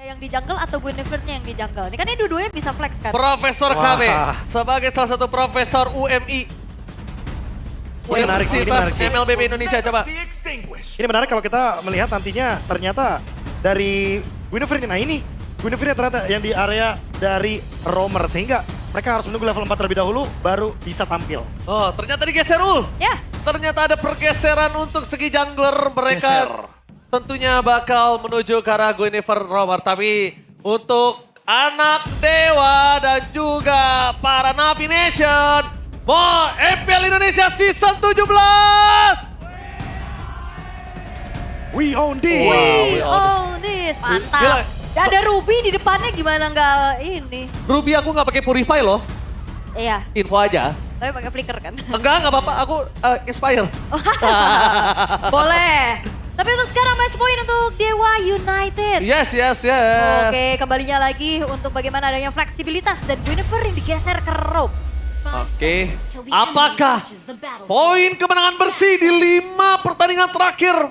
yang di jungle atau Guinevere-nya yang di jungle? Ini kan ini dua-duanya bisa flex kan? Profesor Wah. KB sebagai salah satu profesor UMI. Ini menarik sih, ini menarik sih. MLBB Indonesia coba. Ini menarik kalau kita melihat nantinya ternyata dari Guinevere. Nah ini Guinevere ternyata yang di area dari Roamer. Sehingga mereka harus menunggu level 4 terlebih dahulu baru bisa tampil. Oh ternyata digeser Ul. Ya, Ternyata ada pergeseran untuk segi jungler mereka. Geser. Tentunya bakal menuju ke arah Guinevere Roamer. Tapi untuk anak Dewa dan juga para Navi Nation. Mau MPL Indonesia Season 17. We own this! we own this, Gila. mantap. Ya, ada Ruby di depannya gimana nggak ini? Ruby aku nggak pakai Purify loh. Iya, Info aja. tapi pakai flicker kan? Nggak apa-apa. Aku Inspire. Boleh. Tapi untuk sekarang match point untuk Dewa United. Yes. Oke, kembalinya lagi untuk bagaimana adanya fleksibilitas dan Guinevere yang digeser ke rope. Oke, apakah poin kemenangan bersih di 5 pertandingan terakhir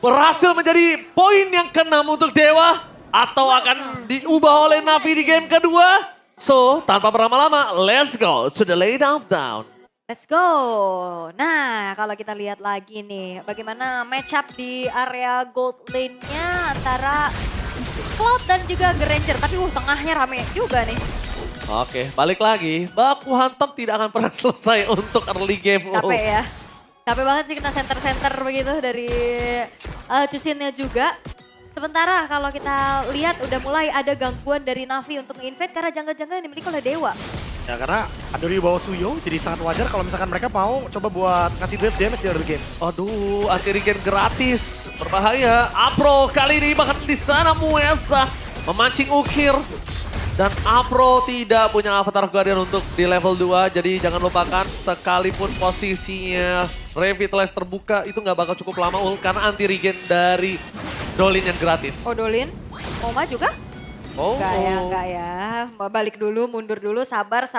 berhasil menjadi poin yang ke-6 untuk Dewa? Atau akan diubah oleh Navi di game kedua? So, tanpa berlama-lama, let's go to the laydown down. Let's go. Nah, kalau kita lihat lagi nih, bagaimana match up di area gold lane-nya antara Cloud dan juga Granger. Tapi tengahnya rame juga nih. Oke, balik lagi. Baku hantam tidak akan pernah selesai untuk early game. Capek ya. Capek banget sih kena center-center begitu dari Cusinnya juga. Sementara kalau kita lihat udah mulai ada gangguan dari Navi untuk nge-invade karena jungle-jungle yang dimiliki oleh Dewa. Ya karena ada di bawah Suyo jadi sangat wajar kalau misalkan mereka mau coba buat ngasih duit damage di early game. Aduh, anti regen gratis. Berbahaya. Apro kali ini bahkan di sana Muesa memancing ukir. Dan Apro tidak punya Avatar Guardian untuk di level 2. Jadi jangan lupakan sekalipun posisinya Revitalize terbuka itu nggak bakal cukup lama Ul. Karena anti regen dari Dolin yang gratis. Oh Dolin, Oma juga? Oh. Enggak ya. Balik dulu, mundur dulu, sabar.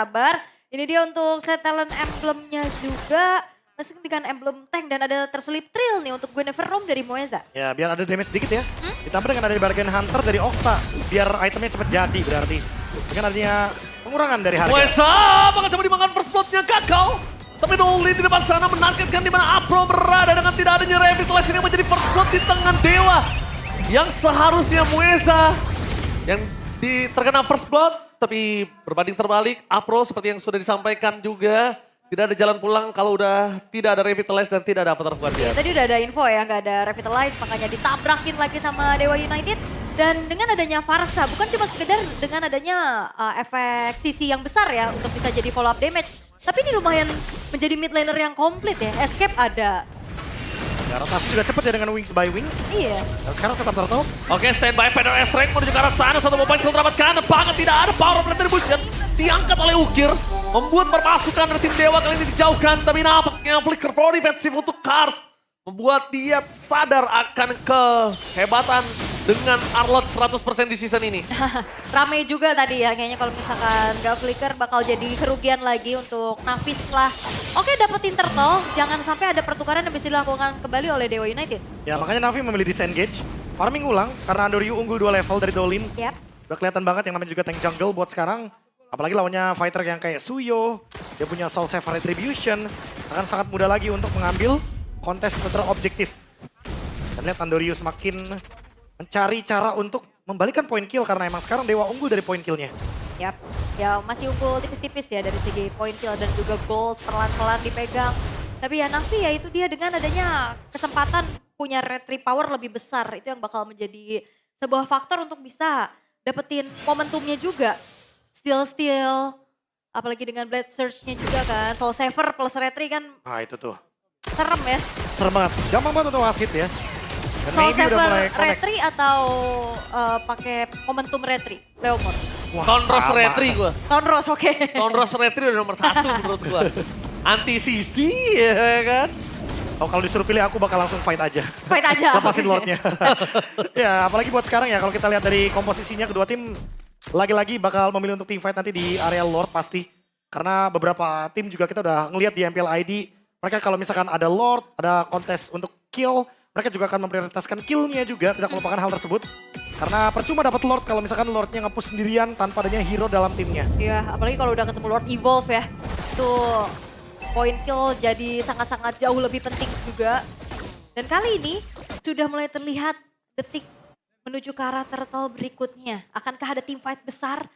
Ini dia untuk set talent emblemnya juga. Meski dengan emblem tank dan ada terselip trill nih untuk Guinevere Roam dari Moeza. Ya biar ada damage sedikit ya. Ditambah dengan ada Bargain Hunter dari Okta. Biar itemnya cepat jadi berarti. Dengan adanya pengurangan dari harga. Muesa bakal coba dimakan first blood-nya gagal. Tapi Dolin di depan sana menargetkan di mana Apro berada dengan tidak adanya Revitalize ini menjadi first blood di tangan Dewa. Yang seharusnya Muesa yang terkena first blood. Tapi berbanding terbalik, Apro seperti yang sudah disampaikan juga. Tidak ada jalan pulang kalau udah tidak ada Revitalize dan tidak ada Avatar Guardian. Tadi udah ada info ya, nggak ada Revitalize, makanya ditabrakin lagi sama Dewa United. Dan dengan adanya Farsa, bukan cuma sekedar dengan adanya efek sisi yang besar ya untuk bisa jadi follow up damage. Tapi ini lumayan menjadi mid laner yang komplit ya, escape ada. Ya, rotasi juga cepat ya dengan Wings by Wings. Iya. Dan sekarang setup turtle. Oke, standby Feder Strength menuju ke arah sana. Satu mobile kill terdapatkan. Banget tidak ada power of retribution. Diangkat oleh Ukir. Membuat perpasukan dari tim Dewa kali ini dijauhkan. Tapi nampaknya flicker for defensive untuk Kars. Membuat dia sadar akan kehebatan dengan Arlot 100% di season ini. Rame juga tadi ya, kayaknya kalau misalkan nggak flicker bakal jadi kerugian lagi untuk Navi setelah oke dapetin turtle, jangan sampai ada pertukaran yang bisa dilakukan kembali oleh Dewa United. Ya makanya Navi memilih disengage. Farming ulang karena Andoryu unggul 2 level dari Dolin. Yap. Udah kelihatan banget yang namanya juga tank jungle buat sekarang. Apalagi lawannya fighter yang kayak Suyo. Dia punya Soul Saver Retribution. Akan sangat mudah lagi untuk mengambil kontes terobjektif. Dan lihat Andoryu semakin mencari cara untuk membalikkan poin kill karena emang sekarang Dewa unggul dari poin killnya. Yap, ya masih unggul tipis-tipis ya dari segi point kill dan juga gold pelan-pelan dipegang. Tapi ya Navi ya itu dia dengan adanya kesempatan punya retry power lebih besar. Itu yang bakal menjadi sebuah faktor untuk bisa dapetin momentumnya juga. Steal, apalagi dengan Blade Surge-nya juga kan. Soul Saver plus retry kan Ah itu tuh. serem ya. Serem banget. Gampang banget untuk wasit ya. Dan Soul maybe udah mulai Saver connect. retry atau pakai momentum retry? Leomor. Wah, Tonros sama. Retri gue. Tonros oke. Tonros Retri udah nomor 1 menurut gue. Anti sisi ya kan. Oh kalau disuruh pilih aku bakal langsung fight aja. Fight aja. Lepasin Lordnya. Ya apalagi buat sekarang ya kalau kita lihat dari komposisinya kedua tim lagi-lagi bakal memilih untuk team fight nanti di area Lord pasti. Karena beberapa tim juga kita udah ngelihat di MPL ID. Mereka kalau misalkan ada Lord, ada kontes untuk kill, mereka juga akan memprioritaskan kill-nya juga, tidak melupakan hal tersebut. Karena percuma dapat Lord kalau misalkan Lord-nya nge-push sendirian tanpa adanya hero dalam timnya. Iya, apalagi kalau udah ketemu Lord Evolve ya. Itu point kill jadi sangat-sangat jauh lebih penting juga. Dan kali ini sudah mulai terlihat detik menuju ke arah turtle berikutnya. Akankah ada team fight besar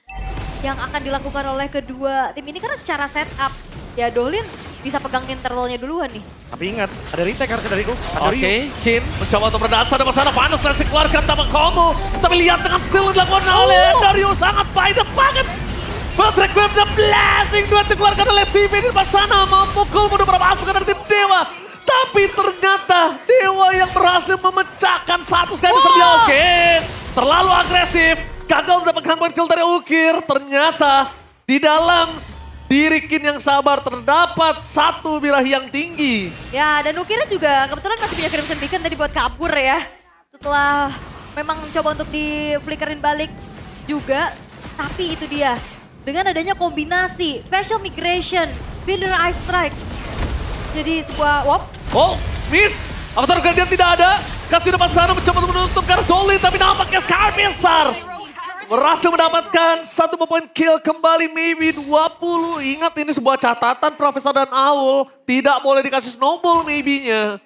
yang akan dilakukan oleh kedua tim ini? Karena secara setup, ya Dolin bisa pegangin turtle-nya duluan nih. Tapi ingat, ada retake harusnya dariku. Oke, Kin mencoba untuk berdasar dengan sana. Panas dan dikeluarkan tanpa combo. Tapi lihat dengan skill yang dilakukan oleh Dario sangat baik banget. Patrick Web dan Blessing duet dikeluarkan oleh CV di depan sana. Memukul beberapa pasukan dari tim Dewa. Tapi ternyata Dewa yang berhasil memecahkan satu sekali serdia. Oke, terlalu agresif. Gagal mendapatkan point kill dari Ukir. Ternyata di dalam diri Kin yang sabar terdapat satu birahi yang tinggi. Ya, dan Ukirnya juga kebetulan masih punya Crimson Beacon tadi buat kabur ya. Setelah memang coba untuk di flickerin balik juga. Tapi itu dia, dengan adanya kombinasi Special Migration, Builder Ice Strike. Jadi sebuah wop. Oh, miss. Avatar Guardian tidak ada. Kas di depan sana mencoba untuk menutup karena solid. Tapi nampaknya Scar besar. Berhasil mendapatkan satu point kill kembali maybe 20. Ingat ini sebuah catatan Profesor dan Aul. Tidak boleh dikasih snowball maybe-nya.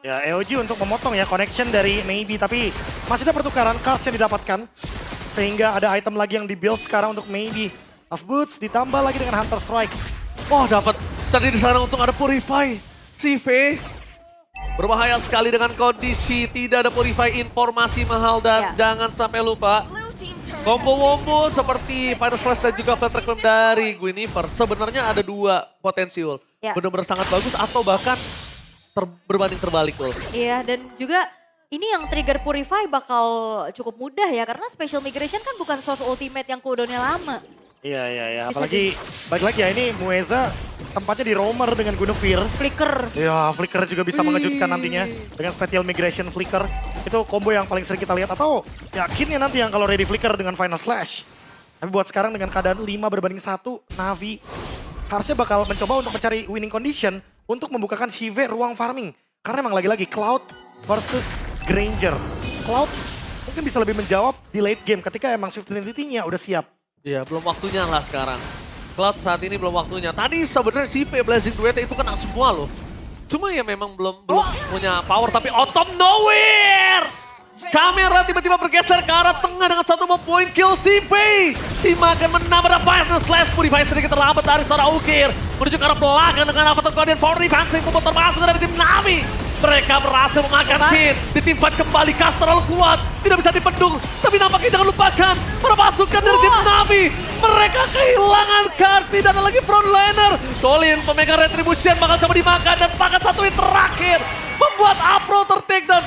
Ya, EOG untuk memotong ya connection dari Maybe, tapi masih ada pertukaran cards yang didapatkan. Sehingga ada item lagi yang di-build sekarang untuk Maybe. Of Boots ditambah lagi dengan Hunter Strike. Wah, dapat tadi di sana untuk ada Purify. CV berbahaya sekali dengan kondisi tidak ada Purify, informasi mahal dan jangan sampai lupa. Combo-wombo seperti Final Slash dan juga Flame Requiem dari Guinevere sebenarnya ada dua potensial. Benar-benar sangat bagus atau bahkan berbanding terbalik loh. Iya, dan juga ini yang trigger Purify bakal cukup mudah ya. Karena Special Migration kan bukan source ultimate yang cooldownnya lama. Iya. Apalagi balik lagi ya, ini Mueza tempatnya di roamer dengan Guinevere. Flicker. Ya, Flicker juga bisa mengejutkan nantinya dengan Special Migration Flicker. Itu combo yang paling sering kita lihat, atau yakinnya nanti yang kalau ready Flicker dengan Final Slash. Tapi buat sekarang dengan keadaan 5 berbanding 1, Navi harusnya bakal mencoba untuk mencari winning condition untuk membukakan Shive ruang farming. Karena emang lagi-lagi Cloud versus Granger. Cloud mungkin bisa lebih menjawab di late game ketika emang Swift Trinity-nya udah siap. Iya, belum waktunya lah sekarang. Cloud saat ini belum waktunya. Tadi sebenarnya CV Blazing Duet itu kena semua loh. Cuma ya memang belum punya power, tapi out of nowhere! Kamera tiba-tiba bergeser ke arah tengah dengan satu point kill CV. Dimakan menambah Final Slash. Purify sedikit terlambat dari seorang Ukir. Menuju ke arah belakang dengan Avatar Guardian for Defense. Membuat termasuk dari tim Navi. Mereka berhasil memakan Kin. Di tim fight kembali, Kas terlalu kuat. Tidak bisa dipendung. Tapi nampaknya jangan lupakan. Para pasukan dari tim Navi. Mereka kehilangan Kas. Tidak ada lagi frontliner. Dolin pemegang Retribution bakal coba dimakan. Dan pakan satu yang terakhir. Membuat Apro ter-takedown.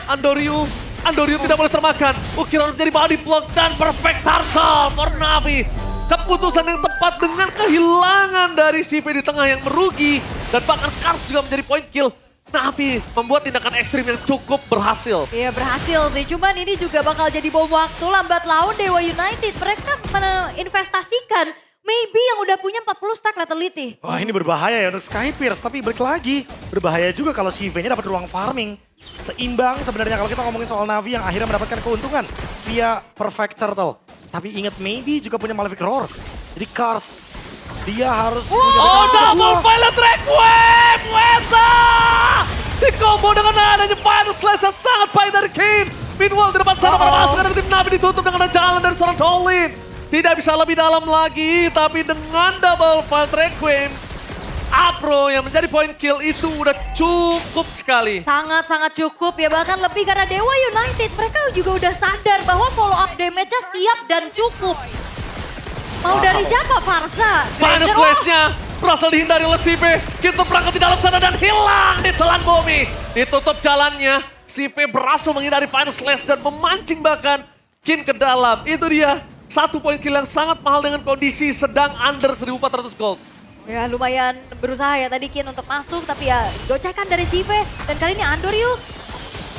Andoriu tidak boleh termakan. Ukir harus menjadi body block dan perfect turtle for Navi. Keputusan yang tepat dengan kehilangan dari CV di tengah yang merugi. Dan bahkan Kars juga menjadi point kill. Navi membuat tindakan ekstrim yang cukup berhasil. Iya berhasil sih, cuman ini juga bakal jadi bom waktu lambat laun Dewa United. Mereka menginvestasikan Maybe yang udah punya 40 stack lethality. Wah ini berbahaya ya untuk Skypierce, tapi balik lagi. Berbahaya juga kalau CV-nya dapat ruang farming. Seimbang sebenarnya kalau kita ngomongin soal Navi yang akhirnya mendapatkan keuntungan via Perfect Turtle. Tapi ingat Maybe juga punya Malefic Roar. Jadi Kars, dia harus double pilot Requiem! Weza! Di combo dengan adanya Final Slash yang sangat baik dari Kin. Meanwhile di depan sana para pasukan dari tim Navi ditutup dengan jalan dari seorang Dolin. Tidak bisa lebih dalam lagi, tapi dengan double pilot Requiem, Apro yang menjadi point kill itu udah cukup sekali. Sangat-sangat cukup ya, bahkan lebih karena Dewa United. Mereka juga udah sadar bahwa follow up damage-nya siap dan cukup. Mau dari siapa? Farsa? Final Slash-nya berhasil dihindari oleh CV. Kita berangkat di dalam sana dan hilang di telan bumi. Ditutup jalannya. CV berhasil menghindari Final Slash dan memancing bahkan Kin ke dalam. Itu dia. Satu point kill yang sangat mahal dengan kondisi sedang under 1.400 gold. Ya lumayan berusaha ya tadi Kin untuk masuk, tapi ya gocekan dari Shive. Dan kali ini Andoriu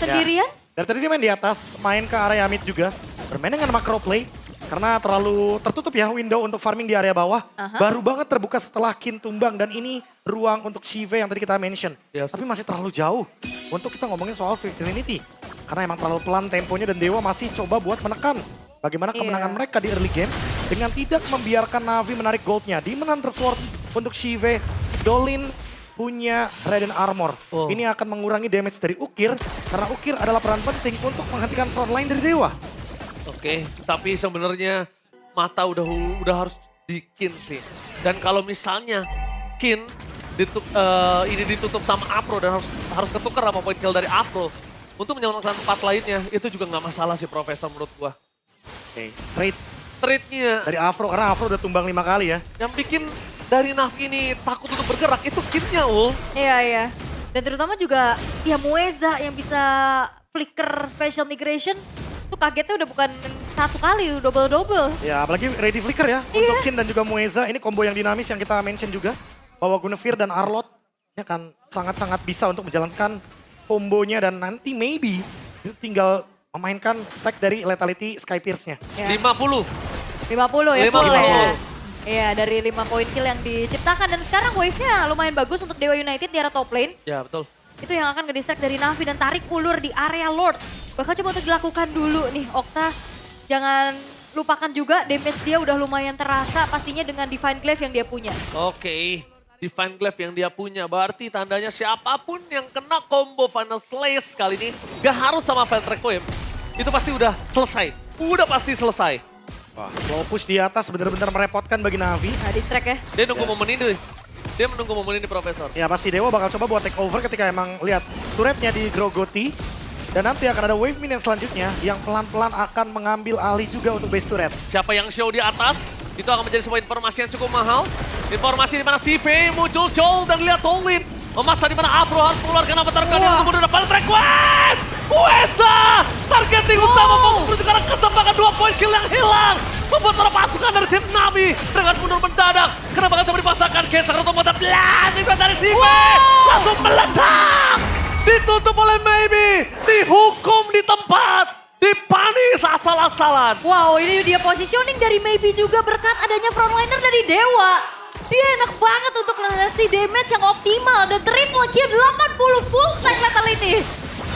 sendirian. Ya. Dari tadi dia main di atas, main ke area mid juga. Bermain dengan macro play. Karena terlalu tertutup ya window untuk farming di area bawah. Aha. Baru banget terbuka setelah Kin tumbang dan ini ruang untuk Shive yang tadi kita mention. Yes. Tapi masih terlalu jauh untuk kita ngomongin soal Swift Trinity. Karena emang terlalu pelan temponya dan Dewa masih coba buat menekan. Bagaimana kemenangan Iya. mereka di early game dengan tidak membiarkan Navi menarik goldnya. Demon Hunter Sword untuk Shive, Dolin punya Raiden Armor. Oh. Ini akan mengurangi damage dari Ukir karena Ukir adalah peran penting untuk menghentikan frontline dari Dewa. Oke, tapi sebenarnya mata udah harus di Kin sih. Dan kalau misalnya Kin ini ditutup sama Apro dan harus ketukar sama point kill dari Apro untuk menyelamatkan 4 lainnya, itu juga nggak masalah sih Profesor menurut gua. Oke, trade Trade-nya dari Afro karena Afro udah tumbang 5 kali ya. yang bikin dari Navi ini takut untuk bergerak itu Kinnya, Ul. Iya, iya. Dan terutama juga ya Mueza yang bisa flicker special migration. Tuh kagetnya udah bukan 1 kali, double-double. Ya apalagi ready flicker ya Iya. untuk Kin dan juga Mueza. Ini combo yang dinamis yang kita mention juga. Bahwa Guinevere dan Arlott ini akan sangat-sangat bisa untuk menjalankan kombonya dan nanti maybe itu tinggal memainkan stack dari Lethality Sky Pierce-nya. Ya. 50. 50 ya 50. full ya. Iya dari 5 point kill yang diciptakan dan sekarang wave-nya lumayan bagus untuk Dewa United di arah top lane. Ya, betul. Itu yang akan nge-distract dari Navi dan tarik ulur di area Lord. Bakal coba untuk dilakukan dulu nih Okta. Jangan lupakan juga damage dia udah lumayan terasa pastinya dengan Divine Glaive yang dia punya. Oke, Divine Glaive yang dia punya berarti tandanya siapapun yang kena combo Final Slash kali ini gak harus sama Felt Requiem. Itu pasti udah selesai. Udah pasti selesai. Wah, low push di atas benar-benar merepotkan bagi Navi. Nah distract ya. Dia nunggu momen ini. Dia menunggu momen ini, Profesor. Ya pasti Dewa bakal coba buat take over ketika emang lihat turretnya di Grogoti. Dan nanti akan ada wave minion selanjutnya yang pelan-pelan akan mengambil alih juga untuk base turret. Siapa yang show di atas, itu akan menjadi sebuah informasi yang cukup mahal. Informasi di mana CV muncul show dan lihat Dolin. Memaksa di mana Apro harus mengeluarkan apa terkadang Wah. kemudian Final Track Wave! Uesa! Targeting utama fokus menuju ke arah kesempatan 2 point kill yang hilang. Membuat para pasukan dari tim Navi dengan mundur mendadak. Karena bakal coba dipasangkan Gesek otomatis blasting dari CV. Langsung meledak! Ditutup oleh Maybe. Dihukum di tempat. Dipanis asal-asalan. Wow ini dia positioning dari Maybe juga berkat adanya frontliner dari Dewa. Dia enak banget untuk ngasih damage yang optimal dan triple kill 80 full stack lethality.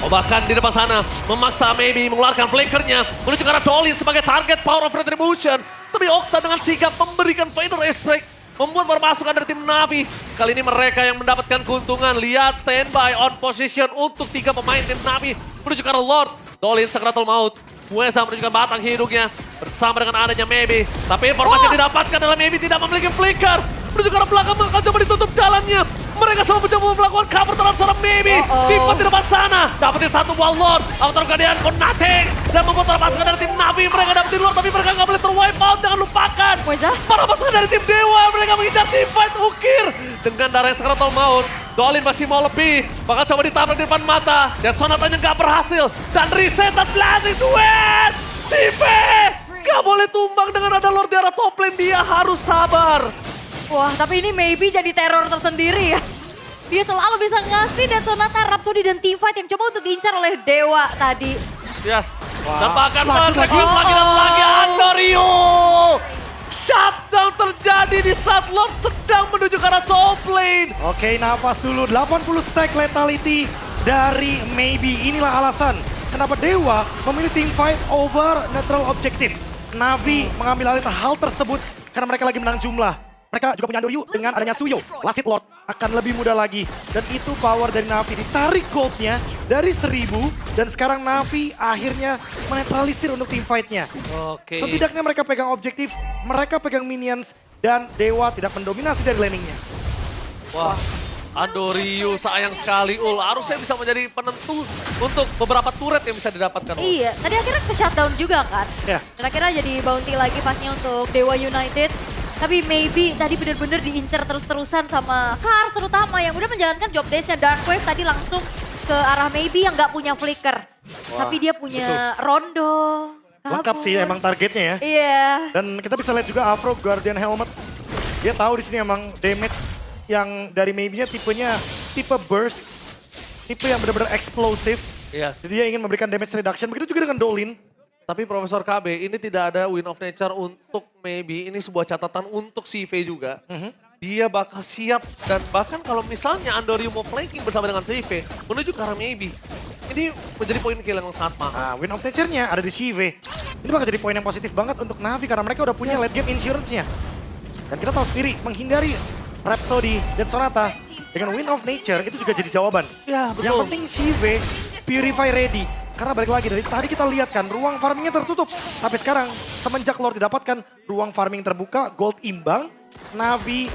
Oh bahkan di depan sana memaksa Maybe mengeluarkan flickernya menuju ke arah Dolin sebagai target power of retribution. Tapi Okta dengan sigap memberikan Vader Strike membuat permasukan dari tim Navi. Kali ini mereka yang mendapatkan keuntungan. Lihat standby on position untuk 3 pemain tim Navi menuju ke arah Lord. Dolin Sakratul Maut. Mueza menunjukkan batang hidungnya bersama dengan adanya Maybe. Tapi informasi yang didapatkan adalah Maybe tidak memiliki flicker. Menuju ke arah belakang akan coba ditutup jalannya. Mereka semua mencoba melakukan cover terhadap seorang Maybe. Tipe di depan sana. Dapetin 1 wall Lord. Outer Guardian for nothing. Dan membuat para pasukan dari tim Navi. Mereka dapetin Lord tapi mereka nggak boleh terwipe out. Jangan lupakan. Mueza? Para pasukan dari tim Dewa. Mereka mengincar tim fight Ukir. Dengan darah yang Sakratul Maut. Dolin masih mau lebih. Bakal coba ditabrak di depan mata. Dan sonatanya nggak berhasil. Dan reset dan blasting duet. Sive. Gak boleh tumbang dengan ada Lord di arah top lane. Dia harus sabar. Wah tapi ini Maybe jadi teror tersendiri ya. Dia selalu bisa ngasih dan Sonata, Rhapsody dan teamfight yang coba untuk diincar oleh Dewa tadi. Yes. Wah, Dan bahkan lanjut lagi lagi. dan lagi Andorio. Shutdown terjadi di saat Lord sedang menuju ke arah top lane. Oke, nafas dulu. 80 stack lethality dari Maybe. Inilah alasan kenapa Dewa memilih team fight over neutral objective. Navi mengambil alih hal tersebut karena mereka lagi menang jumlah. Mereka juga punya Andoryu dengan adanya Suyo. Last hit Lord akan lebih mudah lagi. Dan itu power dari Navi. Ditarik goldnya dari 1000. Dan sekarang Navi akhirnya menetralisir untuk team fight-nya. Oke. Setidaknya mereka pegang objektif, mereka pegang minions. Dan Dewa tidak mendominasi dari laningnya. Wah. Andorio sayang sekali Ul. Harusnya bisa menjadi penentu untuk beberapa turret yang bisa didapatkan Ul. Iya, tadi akhirnya ke shutdown juga kan. Ya. Dan akhirnya jadi bounty lagi pastinya untuk Dewa United. Tapi Maybe tadi bener-bener diincar terus-terusan sama Kars terutama yang udah menjalankan job desk-nya. Dark Wave tadi langsung ke arah Maybe yang nggak punya flicker. Tapi dia punya rondo. Lengkap sih kabur. emang targetnya ya. Iya. Dan kita bisa lihat juga Afro Guardian Helmet. Dia tahu di sini emang damage yang dari Maybe-nya tipenya tipe burst. Tipe yang benar-benar eksplosif. Yes. Jadi dia ingin memberikan damage reduction. Begitu juga dengan Dolin. Tapi Profesor KB, ini tidak ada win of nature untuk maybe, ini sebuah catatan untuk CV juga. Dia bakal siap dan bahkan kalau misalnya Andoriu mau flanking bersama dengan CV, menuju ke arah maybe. Ini menjadi poin kill yang sangat mahal. Nah, win of nature-nya ada di CV. Ini bakal jadi poin yang positif banget untuk Navi karena mereka udah punya late game insurance-nya. Dan kita tahu sendiri, menghindari Rhapsody dan Sonata dengan win of nature itu juga jadi jawaban. Ya, betul. Yang penting CV Purify ready. Karena balik lagi dari tadi kita lihat kan ruang farmingnya tertutup. Tapi sekarang semenjak Lord didapatkan ruang farming terbuka, gold imbang, Navi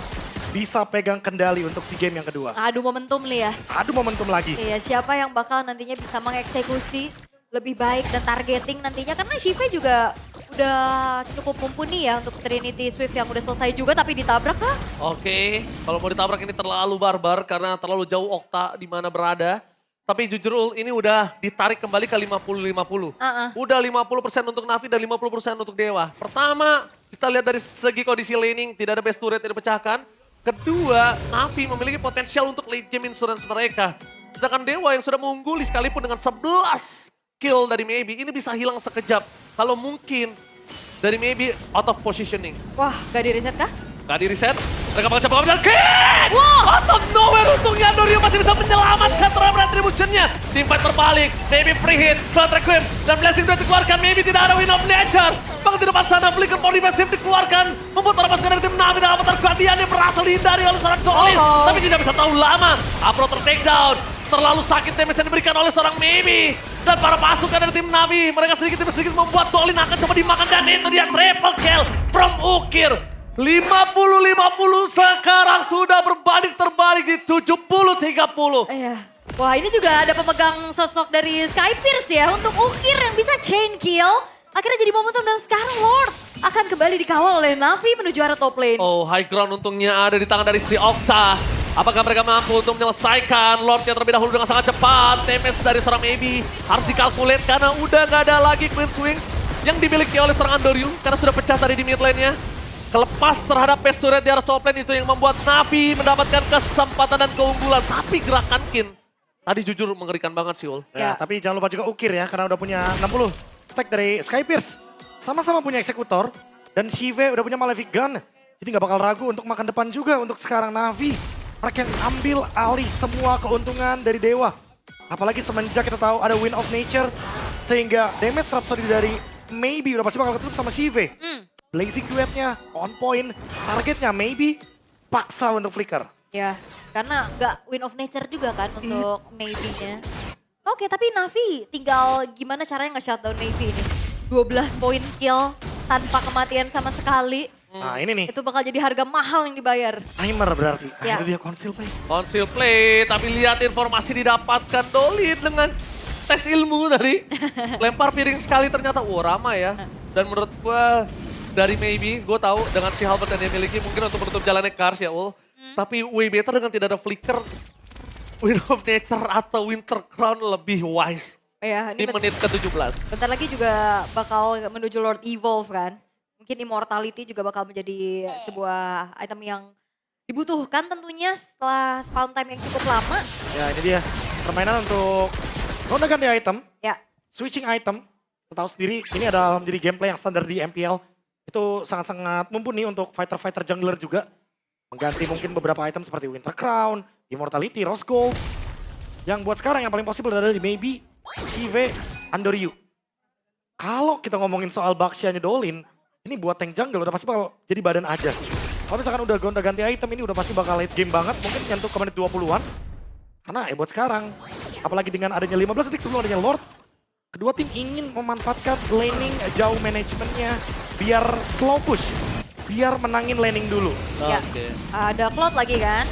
bisa pegang kendali untuk di game yang kedua. Adu momentum nih ya. Adu momentum lagi. Iya, siapa yang bakal nantinya bisa mengeksekusi lebih baik dan targeting nantinya. Karena Shive juga udah cukup mumpuni ya untuk Trinity Swift yang udah selesai juga tapi ditabrak kah? Oke, kalau mau ditabrak ini terlalu barbar karena terlalu jauh Okta di mana berada. Tapi jujur Ul, ini udah ditarik kembali ke 50-50. Udah 50% untuk Navi dan 50% untuk Dewa. Pertama, kita lihat dari segi kondisi laning, tidak ada best turret yang dipecahkan. Kedua, Navi memiliki potensial untuk late game insurance mereka. Sedangkan Dewa yang sudah mengungguli sekalipun dengan 11 kill dari Maybe, ini bisa hilang sekejap. Kalau mungkin dari Maybe out of positioning. Wah, gak di reset kah? Gak di reset, mereka bakal coba ambil kick! Out of nowhere untungnya Andoriu masih bisa menyelamatkan terhadap retribution-nya. Teamfight terbalik, Maybe free hit, Flat Requiem, dan Blessing sudah dikeluarkan. Maybe tidak ada win of nature. Bahkan di depan sana, Flicker Body Defensive dikeluarkan. Membuat para pasukan dari tim Navi dan Avatar Guardian yang berhasil dihindari oleh seorang Dolin. Tapi tidak bisa tahu lama, Apro ter-take down. Terlalu sakit damage yang diberikan oleh seorang Maybe. Dan para pasukan dari tim Navi, mereka sedikit demi sedikit membuat Dolin akan coba dimakan. Dan itu dia triple kill from Ukir. 50-50 sekarang sudah berbanding terbalik di 70-30. Iya. Wah, ini juga ada pemegang sosok dari Skypierce ya untuk Ukir yang bisa chain kill. Akhirnya jadi momentum dan sekarang Lord akan kembali dikawal oleh Navi menuju arah top lane. Oh, high ground untungnya ada di tangan dari si Okta. Apakah mereka mampu untuk menyelesaikan Lordnya terlebih dahulu dengan sangat cepat. Damage dari seorang Maybe harus dikalkulate karena udah gak ada lagi Queen Swings yang dimiliki oleh seorang Andoriu karena sudah pecah tadi di mid lane-nya. Kelepas terhadap best turret di arah top lane itu yang membuat Navi mendapatkan kesempatan dan keunggulan. Tapi gerakan Kin tadi jujur mengerikan banget sih Ul. Ya, tapi jangan lupa juga Ukir ya karena udah punya 60 stack dari Skypierce. Sama-sama punya eksekutor dan Shive udah punya Malefic Gun. Jadi nggak bakal ragu untuk makan depan juga untuk sekarang Navi. Mereka yang ambil alih semua keuntungan dari Dewa. Apalagi semenjak kita tahu ada Win of Nature. Sehingga damage Rhapsody dari Maybe udah pasti bakal ketutup sama Shive. Blazing duetnya on point, targetnya Maybe paksa untuk Flicker. Ya, karena nggak win of nature juga kan untuk Navy-nya. Oke, tapi Navi tinggal gimana caranya nge-shutdown Navy ini. 12 poin kill tanpa kematian sama sekali. Nah ini nih, Itu bakal jadi harga mahal yang dibayar. timer berarti. Nah, Ya. itu dia Conceal Play. Conceal play, tapi lihat informasi didapatkan Dolin dengan tes ilmu tadi. Lempar piring sekali ternyata, wah ramai ya. Dan menurut gua dari Maybe, gue tahu dengan si Halberd yang dia miliki mungkin untuk menutup jalannya Cars ya Ul. Tapi way better dengan tidak ada flicker, Win of Nature atau Winter Crown lebih wise Ya, di ini menit ke-17. bentar lagi juga bakal menuju Lord Evolve kan. Mungkin Immortality juga bakal menjadi sebuah item yang dibutuhkan tentunya setelah spawn time yang cukup lama. Ya ini dia, permainan untuk ronde ganti item, Ya, switching item. Kita tahu sendiri, ini adalah menjadi gameplay yang standar di MPL. Itu sangat-sangat mumpuni untuk fighter-fighter jungler juga. Mengganti mungkin beberapa item seperti Winter Crown, Immortality, Rose Gold. Yang buat sekarang yang paling possible adalah di Maybe, Shive, Andoriu. Kalau kita ngomongin soal Bakshianya Dolin, ini buat tank jungle udah pasti bakal jadi badan aja. Kalau misalkan udah gonta-ganti item ini udah pasti bakal late game banget. Mungkin nyentuh ke menit 20-an. Karena buat sekarang, apalagi dengan adanya 15 detik sebelum adanya Lord, kedua tim ingin memanfaatkan laning jauh manajemennya biar slow push, biar menangin laning dulu. ya. Oke. Ada Cloud lagi kan.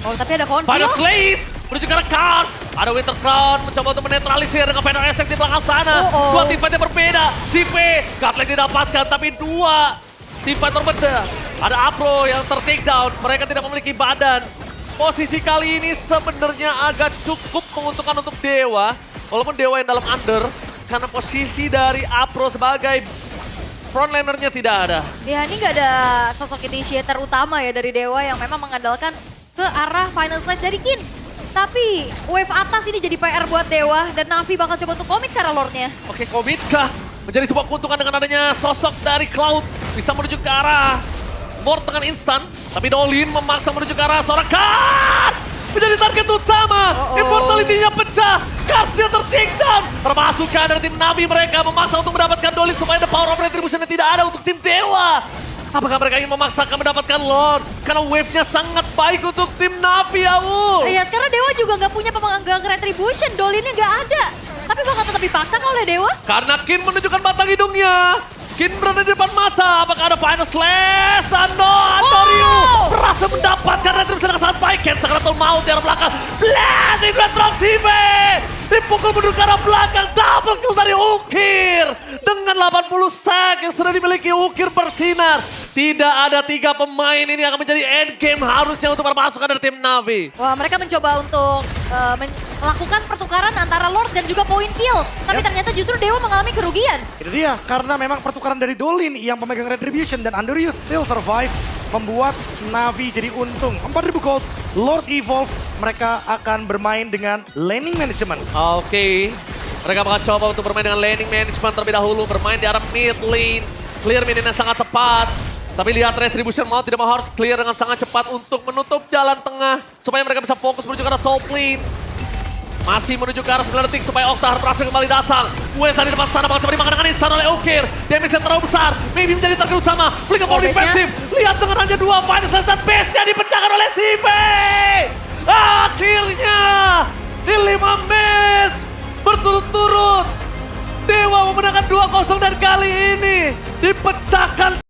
Oh, tapi ada Final Conceal. Slays menuju ke arah Cars. Ada Winter Crown mencoba untuk menetralisir dengan Final Attack di belakang sana. Oh. Dua tim fight yang berbeda. Sive, Godlike didapatkan tapi dua tim fight berbeda. Ada Apro yang ter-take down. Mereka tidak memiliki badan. Posisi kali ini sebenarnya agak cukup menguntungkan untuk Dewa. Walaupun Dewa yang dalam under. Karena posisi dari Apro sebagai frontlanernya tidak ada. Ya, ini nggak ada sosok initiator utama ya dari Dewa yang memang mengandalkan ke arah Final Slash dari Kin. Tapi wave atas ini jadi PR buat Dewa dan Navi bakal coba untuk komit ke arah Lordnya. Oke, komit kah? menjadi sebuah keuntungan dengan adanya sosok dari Cloud. Bisa menuju ke arah Mort dengan instan. Tapi Dolin memaksa menuju ke arah seorang Kars. Menjadi target utama. Immortality-nya pecah. Karsnya ter-take down. Termasuk dari tim Navi mereka memaksa untuk mendapatkan Dolin supaya the power of retribution tidak ada untuk tim Dewa. Apakah mereka ingin memaksakan mendapatkan Lord? Karena wave-nya sangat baik untuk tim Navi, Awu. Iya, karena Dewa juga nggak punya pemegang retribution, Dolinnya nggak ada. Tapi bakal tetap dipaksa oleh Dewa. Karena Kin menunjukkan batang hidungnya. Kin berada di depan mata. Apakah ada final slash? Dan Andoryu berhasil mendapatkan retribution yang sangat baik. Ken Sakratul Maut di arah belakang. Blazing Red Rock Sibe. Dipukul menuju ke arah belakang. Double kill dari Ukir. Dengan 80 stack yang sudah dimiliki Ukir bersinar. Tidak ada 3 pemain ini akan menjadi endgame harusnya untuk permasukan dari tim Navi. Wah, mereka mencoba untuk melakukan pertukaran antara Lord dan juga point kill. Tapi ternyata justru Dewa mengalami kerugian. Itu dia, karena memang pertukaran dari Dolin yang pemegang Retribution dan Andorius still survive, membuat Navi jadi untung. 4.000 gold, Lord Evolve, mereka akan bermain dengan laning management. Oke, mereka bakal coba untuk bermain dengan laning management terlebih dahulu. Bermain di arah mid lane, clear mid yang sangat tepat. Tapi lihat Retribution mau tidak mau harus clear dengan sangat cepat untuk menutup jalan tengah. Supaya mereka bisa fokus menuju ke arah top lane. Masih menuju ke arah 9 detik supaya Oktar berhasil kembali datang. Wesa di depan sana bakal coba dimakan dengan instan oleh Ukir. Damage-nya terlalu besar. Maybe menjadi target utama. Flicker ball defensif. Lihat dengan hanya 2 final slash dan base-nya dipecahkan oleh Sive. Akhirnya di 5 match berturut-turut Dewa memenangkan 2-0 dan kali ini dipecahkan